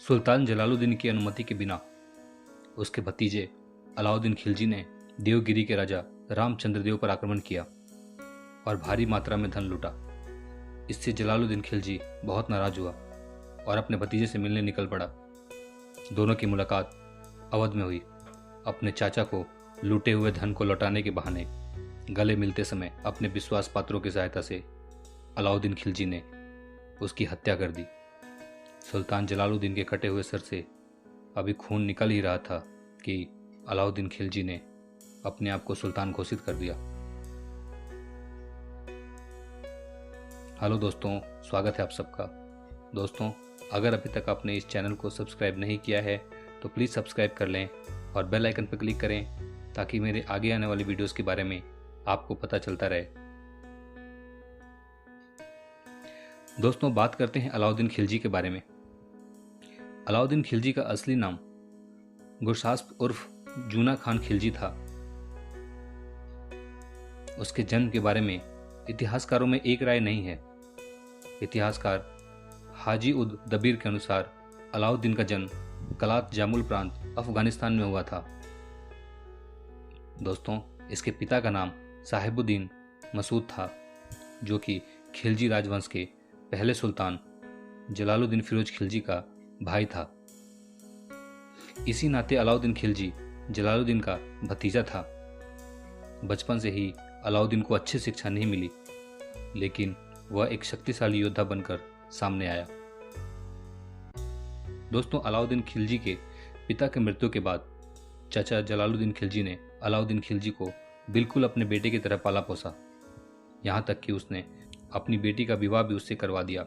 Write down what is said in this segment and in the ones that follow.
सुल्तान जलालुद्दीन की अनुमति के बिना उसके भतीजे अलाउद्दीन खिलजी ने देवगिरी के राजा रामचंद्र देव पर आक्रमण किया और भारी मात्रा में धन लूटा। इससे जलालुद्दीन खिलजी बहुत नाराज हुआ और अपने भतीजे से मिलने निकल पड़ा। दोनों की मुलाकात अवध में हुई। अपने चाचा को लूटे हुए धन को लौटाने के बहाने गले मिलते समय अपने विश्वास पात्रों की सहायता से अलाउद्दीन खिलजी ने उसकी हत्या कर दी। सुल्तान जलालुद्दीन के कटे हुए सर से अभी खून निकल ही रहा था कि अलाउद्दीन खिलजी ने अपने आप को सुल्तान घोषित कर दिया। हेलो दोस्तों, स्वागत है आप सबका। दोस्तों, अगर अभी तक आपने इस चैनल को सब्सक्राइब नहीं किया है तो प्लीज़ सब्सक्राइब कर लें और बेल आइकन पर क्लिक करें ताकि मेरे आगे आने वाली वीडियोस के बारे में आपको पता चलता रहे। दोस्तों, बात करते हैं अलाउद्दीन खिलजी के बारे में। अलाउद्दीन खिलजी का असली नाम गुरशास्प उर्फ जूना खान खिलजी था। उसके जन्म के बारे में इतिहासकारों में एक राय नहीं है। इतिहासकार हाजी उद दबीर के अनुसार अलाउद्दीन का जन्म कलात जामुल प्रांत अफगानिस्तान में हुआ था। दोस्तों, इसके पिता का नाम साहिबुद्दीन मसूद था, जो कि खिलजी राजवंश के पहले सुल्तान जलालुद्दीन फिरोज खिलजी का भाई था। इसी नाते अलाउद्दीन खिलजी जलालुद्दीन का भतीजा था। बचपन से ही अलाउद्दीन को अच्छी शिक्षा नहीं मिली, लेकिन वह एक शक्तिशाली योद्धा बनकर सामने आया। दोस्तों, अलाउद्दीन खिलजी के पिता की मृत्यु के बाद चाचा जलालुद्दीन खिलजी ने अलाउद्दीन खिलजी को बिल्कुल अपने बेटे की तरह पाला पोसा। यहाँ तक कि उसने अपनी बेटी का विवाह भी उससे करवा दिया।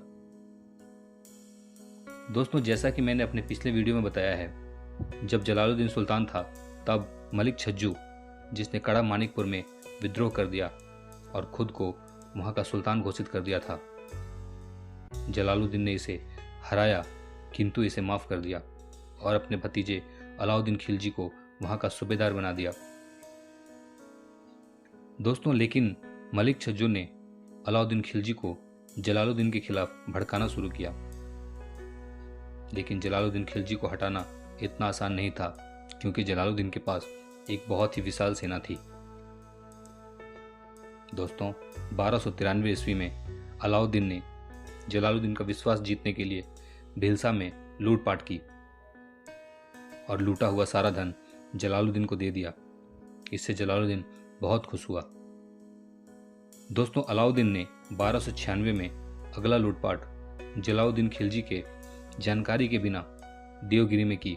दोस्तों, जैसा कि मैंने अपने पिछले वीडियो में बताया है, जब जलालुद्दीन सुल्तान था तब मलिक छज्जू, जिसने कड़ा मानिकपुर में विद्रोह कर दिया और खुद को वहां का सुल्तान घोषित कर दिया था। जलालुद्दीन ने इसे हराया, किंतु इसे माफ कर दिया और अपने भतीजे अलाउद्दीन खिलजी को वहां का सूबेदार बना दिया। दोस्तों, लेकिन मलिक छज्जू ने अलाउद्दीन खिलजी को जलालुद्दीन के खिलाफ भड़काना शुरू किया। लेकिन जलालुद्दीन खिलजी को हटाना इतना आसान नहीं था, क्योंकि जलालुद्दीन के पास एक बहुत ही विशाल सेना थी। दोस्तों, 1293 ईस्वी में अलाउद्दीन ने जलालुद्दीन का विश्वास जीतने के लिए भिलसा में लूटपाट की और लूटा हुआ सारा धन जलालुद्दीन को दे दिया। इससे जलालुद्दीन बहुत खुश हुआ। दोस्तों, अलाउद्दीन ने 1296 में अगला लूटपाट जलालुद्दीन खिलजी के जानकारी के बिना देवगिरी में की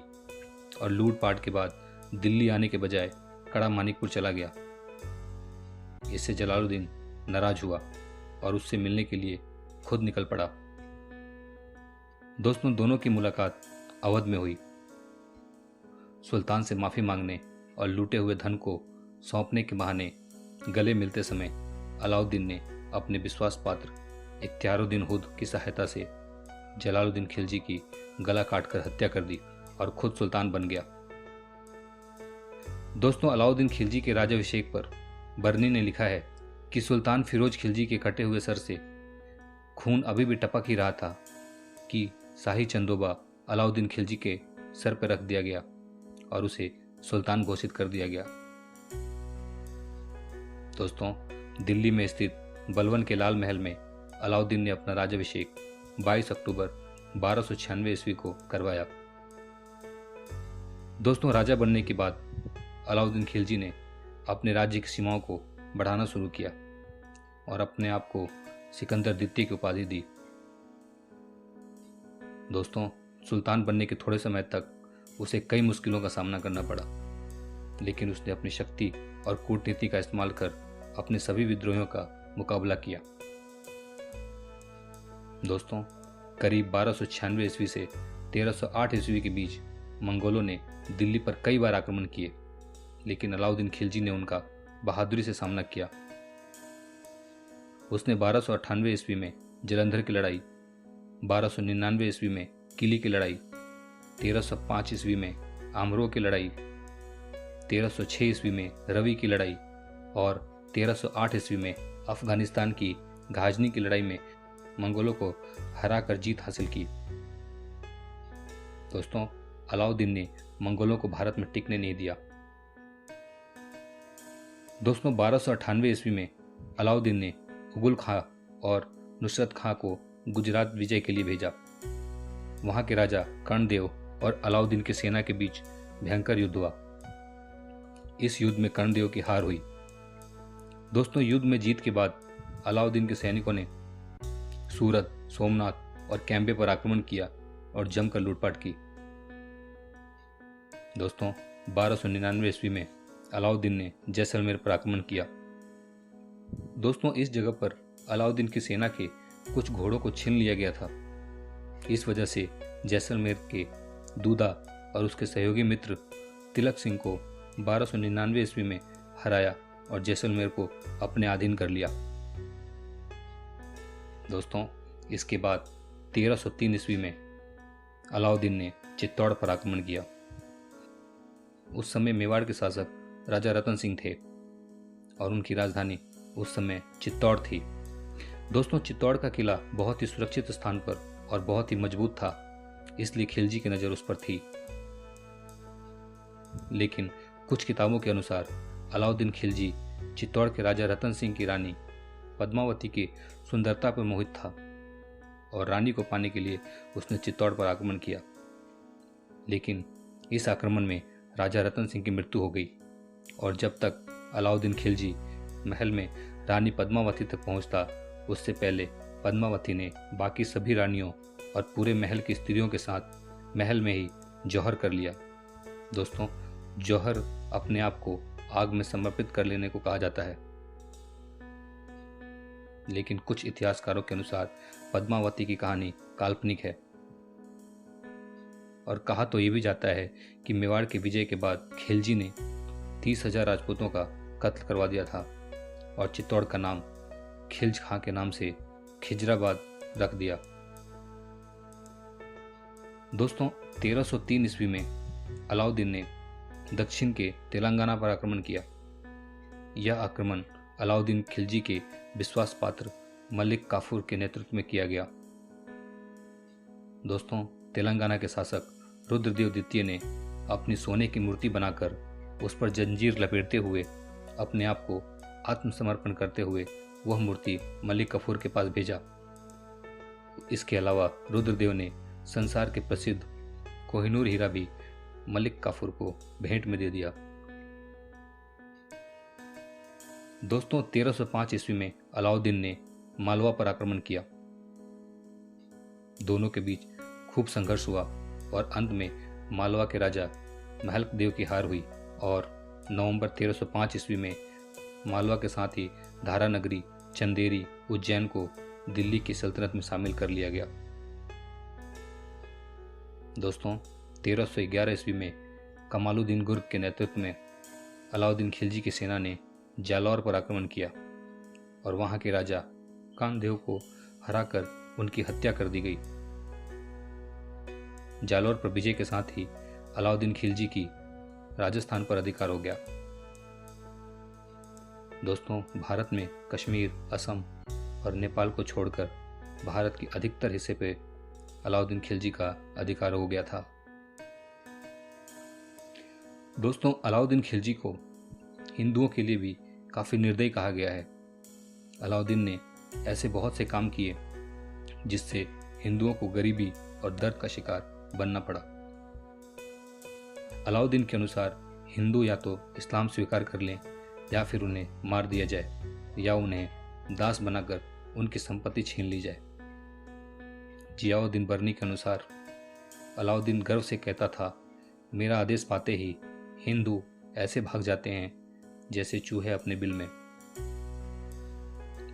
और लूटपाट के बाद दिल्ली आने के बजाय कड़ा मानिकपुर चला गया। इससे जलालुद्दीन नाराज हुआ और उससे मिलने के लिए खुद निकल पड़ा। दोस्तों, दोनों की मुलाकात अवध में हुई। सुल्तान से माफी मांगने और लूटे हुए धन को सौंपने के बहाने गले मिलते समय अलाउद्दीन ने अपने विश्वास पात्र इख्तियारुद्दीन हुद की सहायता से जलालुद्दीन खिलजी की गला काटकर हत्या कर दी और खुद सुल्तान बन गया। दोस्तों, अलाउद्दीन खिलजी के राज्याभिषेक पर बर्नी ने लिखा है कि सुल्तान फिरोज खिलजी के कटे हुए सर से खून अभी भी टपक ही रहा था कि शाही चंदोबा अलाउद्दीन खिलजी के सर पर रख दिया गया और उसे सुल्तान घोषित कर दिया गया। दोस्तों, दिल्ली में स्थित बलवन के लाल महल में अलाउद्दीन ने अपना राज्याभिषेक 22 अक्टूबर 1296 ईस्वी को करवाया। दोस्तों, राजा बनने के बाद अलाउद्दीन खिलजी ने अपने राज्य की सीमाओं को बढ़ाना शुरू किया और अपने आप को सिकंदर द्वितीय की उपाधि दी। दोस्तों, सुल्तान बनने के थोड़े समय तक उसे कई मुश्किलों का सामना करना पड़ा, लेकिन उसने अपनी शक्ति और कूटनीति का इस्तेमाल कर अपने सभी विद्रोहियों का मुकाबला किया। दोस्तों, करीब 1296 ईस्वी से 1308 ईस्वी के बीच मंगोलों ने दिल्ली पर कई बार आक्रमण किए, लेकिन अलाउद्दीन खिलजी ने उनका बहादुरी से सामना किया। उसने 1298 ईस्वी में जलंधर की लड़ाई, 1299 ईस्वी में किली की लड़ाई, 1305 ईस्वी में आमरोह की लड़ाई, 1306 ईस्वी में रवि की लड़ाई और 1308 ईस्वी में अफगानिस्तान की घाजनी की लड़ाई में मंगोलों को हराकर जीत हासिल की। दोस्तों, अलाउद्दीन ने मंगोलों को भारत में टिकने नहीं दिया। दोस्तों, 1298 ईस्वी में अलाउद्दीन ने उगुल खां और नुसरत खां को गुजरात विजय के लिए भेजा। वहां के राजा कर्णदेव और अलाउद्दीन की सेना के बीच भयंकर युद्ध हुआ। इस युद्ध में कर्णदेव की हार हुई। दोस्तों, युद्ध में जीत के बाद अलाउद्दीन के सैनिकों ने सूरत, सोमनाथ और कैम्बे पर आक्रमण किया और जमकर लूटपाट की। दोस्तों, 1299 ईस्वी में अलाउद्दीन ने जैसलमेर पर आक्रमण किया। दोस्तों, इस जगह पर अलाउद्दीन की सेना के कुछ घोड़ों को छीन लिया गया था। इस वजह से जैसलमेर के दूदा और उसके सहयोगी मित्र तिलक सिंह को 1299 ईस्वी में हराया और जैसलमेर को अपने अधीन कर लिया। दोस्तों, इसके बाद 1303 ईस्वी में अलाउद्दीन ने चित्तौड़ पर आक्रमण किया। उस समय मेवाड़ के शासक राजा रतन सिंह थे और उनकी राजधानी उस समय चित्तौड़ थी। दोस्तों, चित्तौड़ का किला बहुत ही सुरक्षित स्थान पर और बहुत ही मजबूत था, इसलिए खिलजी की नज़र उस पर थी। लेकिन कुछ किताबों के अनुसार अलाउद्दीन खिलजी चित्तौड़ के राजा रतन सिंह की रानी पद्मावती की सुंदरता पर मोहित था और रानी को पाने के लिए उसने चित्तौड़ पर आक्रमण किया। लेकिन इस आक्रमण में राजा रतन सिंह की मृत्यु हो गई और जब तक अलाउद्दीन खिलजी महल में रानी पद्मावती तक पहुंचता, उससे पहले पद्मावती ने बाकी सभी रानियों और पूरे महल की स्त्रियों के साथ महल में ही जौहर कर लिया। दोस्तों, जौहर अपने आप को आग में समर्पित कर लेने को कहा जाता है। लेकिन कुछ इतिहासकारों के अनुसार पद्मावती की कहानी काल्पनिक है और कहा तो ये भी जाता है कि मेवाड़ के विजय के बाद खिलजी ने 30,000 राजपूतों का कत्ल करवा दिया था और चित्तौड़ का नाम खिलज खां के नाम से खिजराबाद रख दिया। दोस्तों, 1303 ईस्वी में अलाउद्दीन ने दक्षिण के तेलंगाना पर आक्रमण किया। यह आक्रमण अलाउद्दीन खिलजी के विश्वास पात्र मलिक काफूर के नेतृत्व में किया गया। दोस्तों, तेलंगाना के शासक रुद्रदेव द्वितीय ने अपनी सोने की मूर्ति बनाकर उस पर जंजीर लपेटते हुए अपने आप को आत्मसमर्पण करते हुए वह मूर्ति मलिक काफूर के पास भेजा। इसके अलावा रुद्रदेव ने संसार के प्रसिद्ध कोहिनूर हीरा भी मलिक काफूर को भेंट में दे दिया। दोस्तों, 1305 ईस्वी में अलाउद्दीन ने मालवा पर आक्रमण किया। दोनों के बीच खूब संघर्ष हुआ और अंत में मालवा के राजा महल्क देव की हार हुई और नवंबर 1305 ईस्वी में मालवा के साथ ही धारा नगरी, चंदेरी, उज्जैन को दिल्ली की सल्तनत में शामिल कर लिया गया। दोस्तों, 1311 ईस्वी में कमालुद्दीन गुर्ग के नेतृत्व में अलाउद्दीन खिलजी की सेना ने जालौर पर आक्रमण किया और वहां के राजा कामदेव को हराकर उनकी हत्या कर दी गई। जालौर पर विजय के साथ ही अलाउद्दीन खिलजी की राजस्थान पर अधिकार हो गया। दोस्तों, भारत में कश्मीर, असम और नेपाल को छोड़कर भारत के अधिकतर हिस्से पे अलाउद्दीन खिलजी का अधिकार हो गया था। दोस्तों, अलाउद्दीन खिलजी को हिंदुओं के लिए भी काफ़ी निर्दयी कहा गया है। अलाउद्दीन ने ऐसे बहुत से काम किए जिससे हिंदुओं को गरीबी और दर्द का शिकार बनना पड़ा। अलाउद्दीन के अनुसार हिंदू या तो इस्लाम स्वीकार कर लें या फिर उन्हें मार दिया जाए या उन्हें दास बनाकर उनकी संपत्ति छीन ली जाए। जियाउद्दीन बर्नी के अनुसार अलाउद्दीन गर्व से कहता था, मेरा आदेश पाते ही हिंदू ऐसे भाग जाते हैं जैसे चूहे अपने बिल में।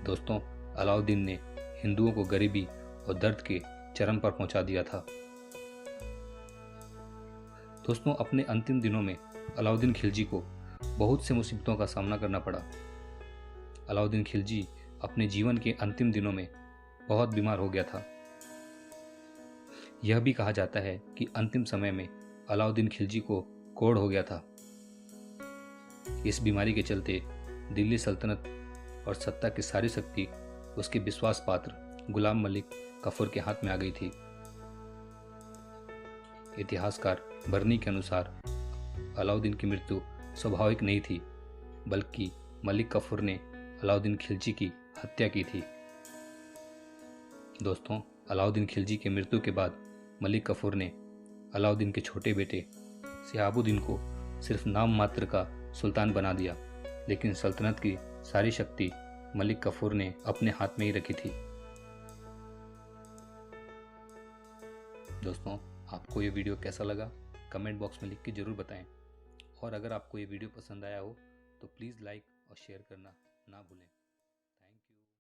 दोस्तों, अलाउद्दीन ने हिंदुओं को गरीबी और दर्द के चरम पर पहुंचा दिया था। दोस्तों, अपने अंतिम दिनों में अलाउद्दीन खिलजी को बहुत से मुसीबतों का सामना करना पड़ा। अलाउद्दीन खिलजी अपने जीवन के अंतिम दिनों में बहुत बीमार हो गया था। यह भी कहा जाता है कि अंतिम समय में अलाउद्दीन खिलजी को कोढ़ हो गया था। इस बीमारी के चलते दिल्ली सल्तनत और सत्ता की सारी शक्ति उसके विश्वास पात्र गुलाम मलिक काफूर के हाथ में आ गई थी। इतिहासकार बर्नी के अनुसार अलाउद्दीन की मृत्यु स्वाभाविक नहीं थी, बल्कि मलिक कफूर ने अलाउद्दीन खिलजी की हत्या की थी। दोस्तों, अलाउद्दीन खिलजी की मृत्यु के बाद मलिक कफूर ने अलाउद्दीन के छोटे बेटे शिहाबुद्दीन को सिर्फ नाम मात्र का सुल्तान बना दिया, लेकिन सल्तनत की सारी शक्ति मलिक कफूर ने अपने हाथ में ही रखी थी। दोस्तों, आपको ये वीडियो कैसा लगा कमेंट बॉक्स में लिख के ज़रूर बताएं, और अगर आपको ये वीडियो पसंद आया हो तो प्लीज़ लाइक और शेयर करना ना भूलें।